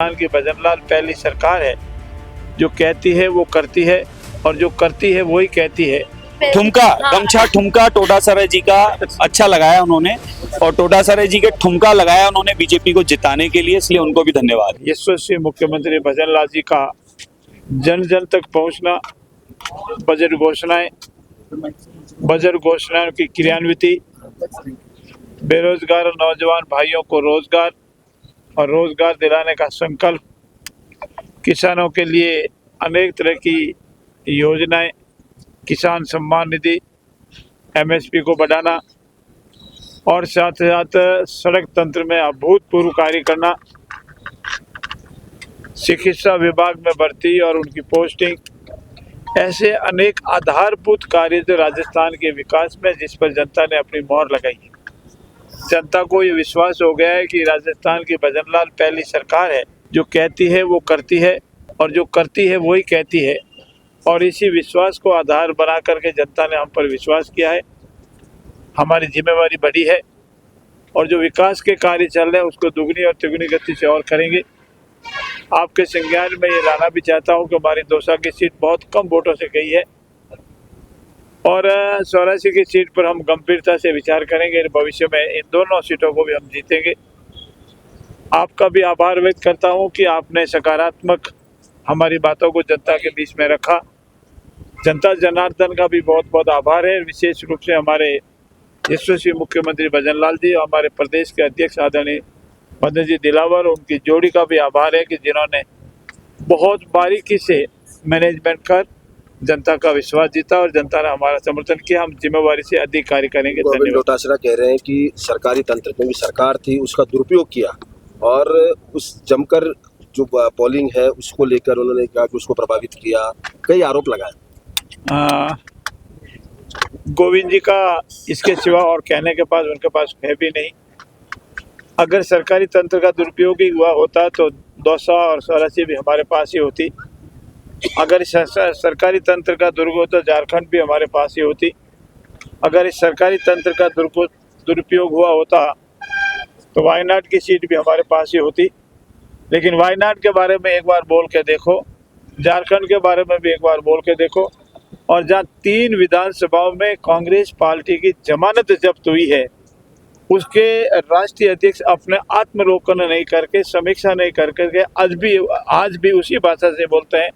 राजस्थान की भजनलाल पहली सरकार है जो कहती है वो करती है और जो करती है वही कहती है। ठुमका गमछा ठुमका टोडासरा जी का अच्छा लगाया उन्होंने, और टोडासरा जी के ठुमका लगाया उन्होंने बीजेपी को जिताने के लिए, इसलिए उनको भी धन्यवाद। यशस्वी मुख्यमंत्री भजनलाल जी का जन जन तक पहुंचना, बजट घोषणाओं की क्रियान्विति, बेरोजगार नौजवान भाइयों को रोजगार और रोजगार दिलाने का संकल्प, किसानों के लिए अनेक तरह की योजनाएं, किसान सम्मान निधि, एमएसपी को बढ़ाना और साथ साथ सड़क तंत्र में अभूतपूर्व कार्य करना, चिकित्सा विभाग में भर्ती और उनकी पोस्टिंग, ऐसे अनेक आधारभूत कार्य जो राजस्थान के विकास में जिस पर जनता ने अपनी मोहर लगाई है। जनता को ये विश्वास हो गया है कि राजस्थान की भजनलाल पहली सरकार है जो कहती है वो करती है और जो करती है वही कहती है, और इसी विश्वास को आधार बना करके जनता ने हम पर विश्वास किया है। हमारी जिम्मेवारी बड़ी है और जो विकास के कार्य चल रहे हैं उसको दुगनी और तिगुनी गति से और करेंगे। आपके संज्ञान में ये लाना भी चाहता हूँ कि हमारी दौसा की सीट बहुत कम वोटों से गई है और 84 की सीट पर हम गंभीरता से विचार करेंगे। भविष्य में इन दोनों सीटों को भी हम जीतेंगे। आपका भी आभार व्यक्त करता हूँ कि आपने सकारात्मक हमारी बातों को जनता के बीच में रखा। जनता जनार्दन का भी बहुत बहुत आभार है। विशेष रूप से हमारे यशस्वी मुख्यमंत्री भजनलाल जी और हमारे प्रदेश के अध्यक्ष आदरणीय मदन जी दिलावर, उनकी जोड़ी का भी आभार है कि जिन्होंने बहुत बारीकी से मैनेजमेंट कर जनता का विश्वास जीता और जनता ने हमारा समर्थन किया। हम जिम्मेवारी से अधिक कार्य करेंगे। गोविंद डोटासरा कह रहे हैं कि सरकारी तंत्र में भी सरकार थी, उसका दुरुपयोग किया और उस जमकर जो पोलिंग है उसको लेकर उन्होंने कहा कि उसको प्रभावित किया, कई आरोप लगाए। गोविंद जी का इसके सिवा और कहने के पास उनके पास है भी नहीं। अगर सरकारी तंत्र का दुरुपयोग ही हुआ होता तो दौसा और 84 भी हमारे पास ही होती। अगर इस सरकारी तंत्र का दुरुपयोग होता झारखंड भी हमारे पास ही होती। अगर इस सरकारी तंत्र का दुरुपयोग हुआ होता तो वायनाड की सीट भी हमारे पास ही होती। लेकिन वायनाड के बारे में एक बार बोल के देखो, झारखंड के बारे में भी एक बार बोल के देखो, और जहाँ 3 विधानसभाओं में कांग्रेस पार्टी की जमानत जब्त हुई है उसके राष्ट्रीय अध्यक्ष अपने आत्मरोकन नहीं करके, समीक्षा नहीं करके आज भी उसी भाषा से बोलते हैं,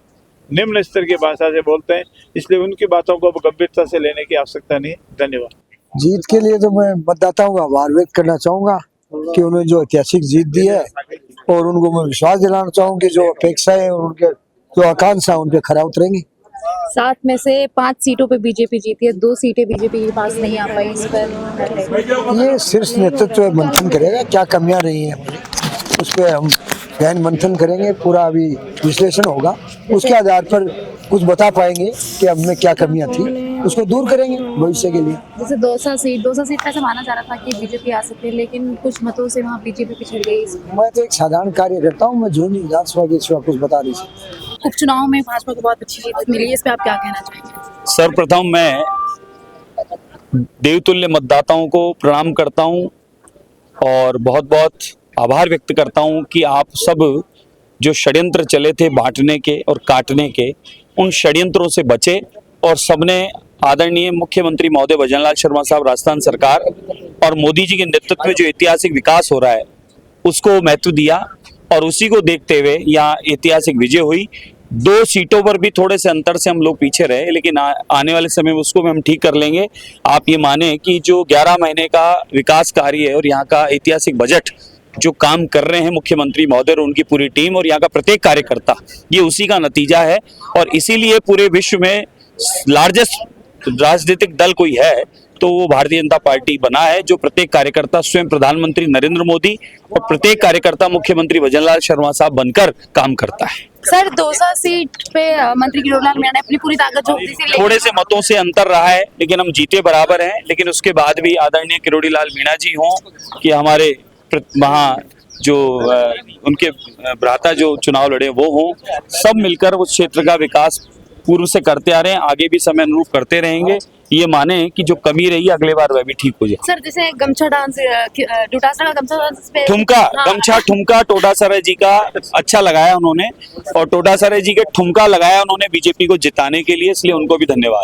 निम्न स्तर की भाषा से बोलते हैं। इसलिए उनकी बातों को गंभीरता से लेने की आवश्यकता नहीं। धन्यवाद। जीत के लिए तो मैं मतदाताओं का आभार व्यक्त करना चाहूँगा कि उन्होंने जो ऐतिहासिक जीत दी है और उनको मैं विश्वास दिलाना चाहूँ कि जो अपेक्षा है और उनके जो आकांक्षा उन पर खरा उतरेंगे। 7 में से 5 सीटों पे बीजेपी जीती है, 2 सीटें बीजेपी के पास नहीं आ पाई। इस पर ये शीर्ष नेतृत्व मंथन करेगा, क्या कमियां रही हैं उस पर हम गहन मंथन करेंगे। पूरा अभी विश्लेषण होगा, उसके आधार पर कुछ बता पाएंगे कि हमने क्या कमियां थी, उसको दूर करेंगे भविष्य के लिए। जैसे दौसा सीट पे से माना जा रहा था कि बीजेपी आ सकती है, लेकिन कुछ मतों से वहाँ बीजेपी पिछड़ गई। मैं तो एक साधारण कार्यकर्ता हूँ, मैं झुंझुनू विधानसभा के सिवा कुछ बता नहीं सकता। उपचुनाव में भाजपा को बहुत अच्छी जीत मिली है, इस पे आप क्या कहना चाहेंगे? सर्वप्रथम मैं देवतुल्य मतदाताओं को प्रणाम करता हूं और बहुत बहुत आभार व्यक्त करता हूं कि आप सब जो षड्यंत्र चले थे बांटने के और काटने के, उन षड्यंत्रों से बचे और सबने आदरणीय मुख्यमंत्री महोदय भजनलाल शर्मा साहब, राजस्थान सरकार और मोदी जी के नेतृत्व में जो ऐतिहासिक विकास हो रहा है उसको महत्व दिया और उसी को देखते हुए यहाँ ऐतिहासिक विजय हुई। 2 सीटों पर भी थोड़े से अंतर से हम लोग पीछे रहे, लेकिन आने वाले समय में उसको भी हम ठीक कर लेंगे। आप ये माने कि जो 11 महीने का विकास कार्य है और यहाँ का ऐतिहासिक बजट जो काम कर रहे हैं मुख्यमंत्री महोदय और उनकी पूरी टीम और यहाँ का प्रत्येक कार्यकर्ता, ये उसी का नतीजा है। और इसीलिए पूरे विश्व में लार्जेस्ट राजनीतिक दल कोई है तो वो भारतीय जनता पार्टी बना है, जो प्रत्येक कार्यकर्ता स्वयं प्रधानमंत्री नरेंद्र मोदी और प्रत्येक कार्यकर्ता मुख्यमंत्री भजनलाल शर्मा साहब बनकर काम करता है। सर, दौसा सीट पे मंत्री किरोड़ीलाल मीणा ने अपनी पूरी ताकत झोंक दी थी। थोड़े से मतों से अंतर रहा है, लेकिन हम जीते बराबर हैं। लेकिन उसके बाद भी आदरणीय किरोड़ीलाल मीणा जी हों कि हमारे वहाँ जो उनके भ्राता जो चुनाव लड़े वो हों, सब मिलकर उस क्षेत्र का विकास पूर्व से करते आ रहे हैं, आगे भी समय अनुरूप करते रहेंगे। ये माने कि जो कमी रही है अगले बार वह भी ठीक हो जाए। सर जैसे गमछा डांस डोटासरा का गमछा डांस पे ठुमका, हाँ। गमछा ठुमका टोटासरा जी का अच्छा लगाया उन्होंने, और टोटासरा जी के ठुमका लगाया उन्होंने बीजेपी को जिताने के लिए, इसलिए उनको भी धन्यवाद।